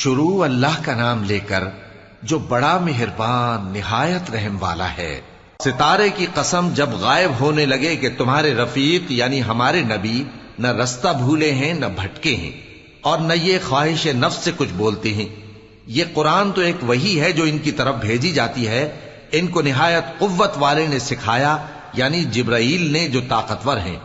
شروع اللہ کا نام لے کر جو بڑا مہربان نہایت رحم والا ہے۔ ستارے کی قسم جب غائب ہونے لگے کہ تمہارے رفیق یعنی ہمارے نبی نہ رستہ بھولے ہیں نہ بھٹکے ہیں اور نہ یہ خواہش نفس سے کچھ بولتے ہیں۔ یہ قرآن تو ایک وحی ہے جو ان کی طرف بھیجی جاتی ہے، ان کو نہایت قوت والے نے سکھایا یعنی جبرائیل نے جو طاقتور ہیں۔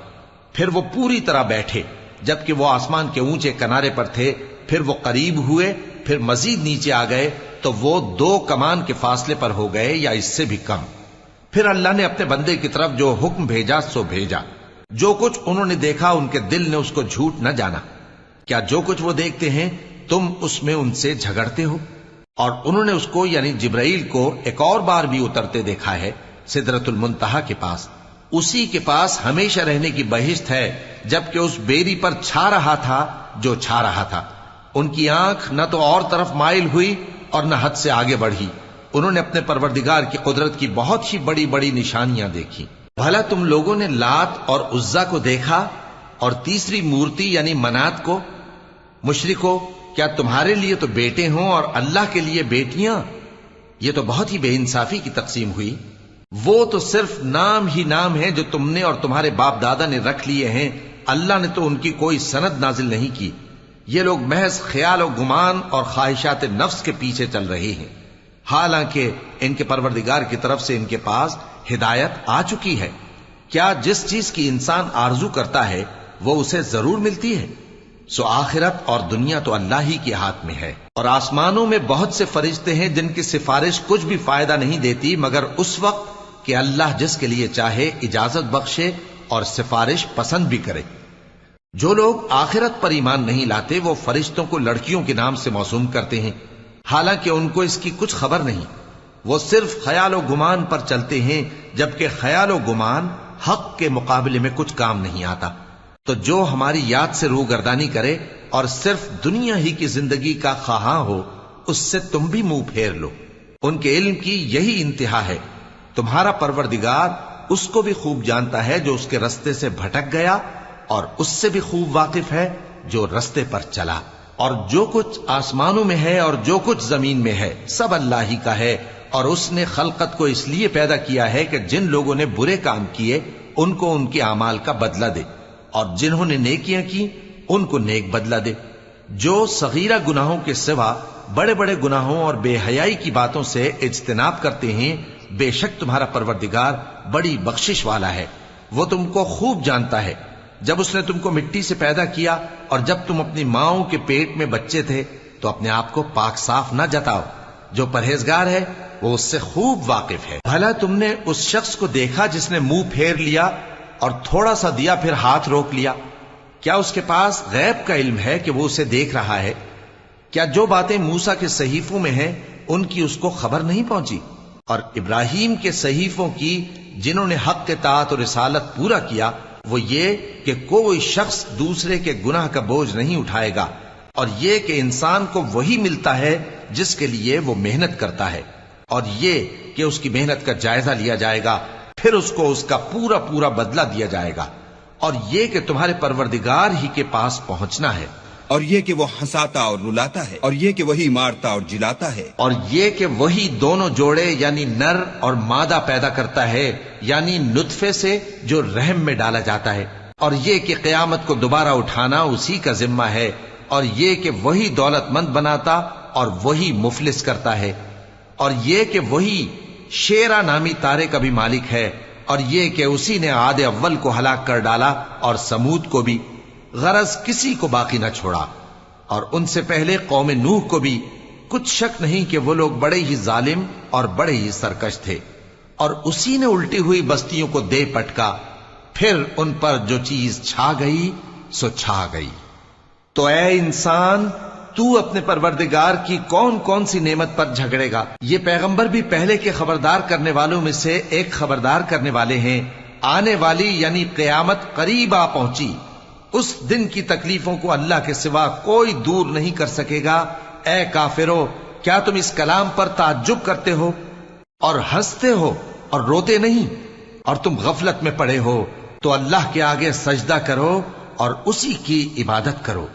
پھر وہ پوری طرح بیٹھے جبکہ وہ آسمان کے اونچے کنارے پر تھے، پھر وہ قریب ہوئے، پھر مزید نیچے آ گئے تو وہ 2 کمان کے فاصلے پر ہو گئے یا اس سے بھی کم۔ پھر اللہ نے اپنے بندے کی طرف جو حکم بھیجا سو بھیجا۔ جو کچھ انہوں نے دیکھا ان کے دل نے اس کو جھوٹ نہ جانا۔ کیا جو کچھ وہ دیکھتے ہیں تم اس میں ان سے جھگڑتے ہو؟ اور انہوں نے اس کو یعنی جبرائیل کو ایک اور بار بھی اترتے دیکھا ہے سدرۃ المنتہا کے پاس۔ اسی کے پاس ہمیشہ رہنے کی بہشت ہے، جبکہ اس بیری پر چھا رہا تھا جو چھا رہا تھا۔ ان کی آنکھ نہ تو اور طرف مائل ہوئی اور نہ حد سے آگے بڑھی۔ انہوں نے اپنے پروردگار کی قدرت کی بہت ہی بڑی بڑی نشانیاں دیکھی۔ بھلا تم لوگوں نے لات اور عزا کو دیکھا اور تیسری مورتی یعنی منات کو؟ مشرکو، کیا تمہارے لیے تو بیٹے ہوں اور اللہ کے لیے بیٹیاں؟ یہ تو بہت ہی بے انصافی کی تقسیم ہوئی۔ وہ تو صرف نام ہی نام ہے جو تم نے اور تمہارے باپ دادا نے رکھ لیے ہیں، اللہ نے تو ان کی کوئی سند نازل نہیں کی۔ یہ لوگ محض خیال و گمان اور خواہشات نفس کے پیچھے چل رہے ہیں، حالانکہ ان کے پروردگار کی طرف سے ان کے پاس ہدایت آ چکی ہے۔ کیا جس چیز کی انسان آرزو کرتا ہے وہ اسے ضرور ملتی ہے؟ سو آخرت اور دنیا تو اللہ ہی کے ہاتھ میں ہے۔ اور آسمانوں میں بہت سے فرشتے ہیں جن کی سفارش کچھ بھی فائدہ نہیں دیتی مگر اس وقت کہ اللہ جس کے لیے چاہے اجازت بخشے اور سفارش پسند بھی کرے۔ جو لوگ آخرت پر ایمان نہیں لاتے وہ فرشتوں کو لڑکیوں کے نام سے موسوم کرتے ہیں، حالانکہ ان کو اس کی کچھ خبر نہیں۔ وہ صرف خیال و گمان پر چلتے ہیں، جبکہ خیال و گمان حق کے مقابلے میں کچھ کام نہیں آتا۔ تو جو ہماری یاد سے روگردانی کرے اور صرف دنیا ہی کی زندگی کا خواہاں ہو، اس سے تم بھی منہ پھیر لو۔ ان کے علم کی یہی انتہا ہے۔ تمہارا پروردگار اس کو بھی خوب جانتا ہے جو اس کے رستے سے بھٹک گیا، اور اس سے بھی خوب واقف ہے جو رستے پر چلا۔ اور جو کچھ آسمانوں میں ہے اور جو کچھ زمین میں ہے سب اللہ ہی کا ہے، اور اس نے خلقت کو اس لیے پیدا کیا ہے کہ جن لوگوں نے برے کام کیے ان کو ان کے اعمال کا بدلہ دے، اور جنہوں نے نیکیاں کی ان کو نیک بدلہ دے۔ جو صغیرہ گناہوں کے سوا بڑے بڑے گناہوں اور بے حیائی کی باتوں سے اجتناب کرتے ہیں، بے شک تمہارا پروردگار بڑی بخشش والا ہے۔ وہ تم کو خوب جانتا ہے۔ جب اس نے تم کو مٹی سے پیدا کیا اور جب تم اپنی ماؤں کے پیٹ میں بچے تھے تو اپنے آپ کو پاک صاف نہ جتاؤ۔ جو پرہیزگار ہے وہ اس سے خوب واقف ہے۔ بھلا تم نے اس شخص کو دیکھا جس نے منہ پھیر لیا اور تھوڑا سا دیا پھر ہاتھ روک لیا؟ کیا اس کے پاس غیب کا علم ہے کہ وہ اسے دیکھ رہا ہے؟ کیا جو باتیں موسیٰ کے صحیفوں میں ہیں ان کی اس کو خبر نہیں پہنچی؟ اور ابراہیم کے صحیفوں کی جنہوں نے حق کے اطاعت اور رسالت پورا کیا، وہ یہ کہ کوئی شخص دوسرے کے گناہ کا بوجھ نہیں اٹھائے گا، اور یہ کہ انسان کو وہی ملتا ہے جس کے لیے وہ محنت کرتا ہے، اور یہ کہ اس کی محنت کا جائزہ لیا جائے گا، پھر اس کو اس کا پورا پورا بدلہ دیا جائے گا، اور یہ کہ تمہارے پروردگار ہی کے پاس پہنچنا ہے، اور یہ کہ وہ ہنساتا اور رلاتا ہے، اور یہ کہ وہی مارتا اور جلاتا ہے، اور یہ کہ وہی دونوں جوڑے یعنی نر اور مادہ پیدا کرتا ہے یعنی نطفے سے جو رحم میں ڈالا جاتا ہے، اور یہ کہ قیامت کو دوبارہ اٹھانا اسی کا ذمہ ہے، اور یہ کہ وہی دولت مند بناتا اور وہی مفلس کرتا ہے، اور یہ کہ وہی شیرا نامی تارے کا بھی مالک ہے، اور یہ کہ اسی نے عاد اول کو ہلاک کر ڈالا اور سمود کو بھی، غرض کسی کو باقی نہ چھوڑا، اور ان سے پہلے قوم نوح کو بھی۔ کچھ شک نہیں کہ وہ لوگ بڑے ہی ظالم اور بڑے ہی سرکش تھے، اور اسی نے الٹی ہوئی بستیوں کو دے پٹکا، پھر ان پر جو چیز چھا گئی سو چھا گئی۔ تو اے انسان، تو اپنے پروردگار کی کون کون سی نعمت پر جھگڑے گا؟ یہ پیغمبر بھی پہلے کے خبردار کرنے والوں میں سے ایک خبردار کرنے والے ہیں۔ آنے والی یعنی قیامت قریب آ پہنچی، اس دن کی تکلیفوں کو اللہ کے سوا کوئی دور نہیں کر سکے گا۔ اے کافرو، کیا تم اس کلام پر تعجب کرتے ہو اور ہنستے ہو اور روتے نہیں؟ اور تم غفلت میں پڑے ہو تو اللہ کے آگے سجدہ کرو اور اسی کی عبادت کرو۔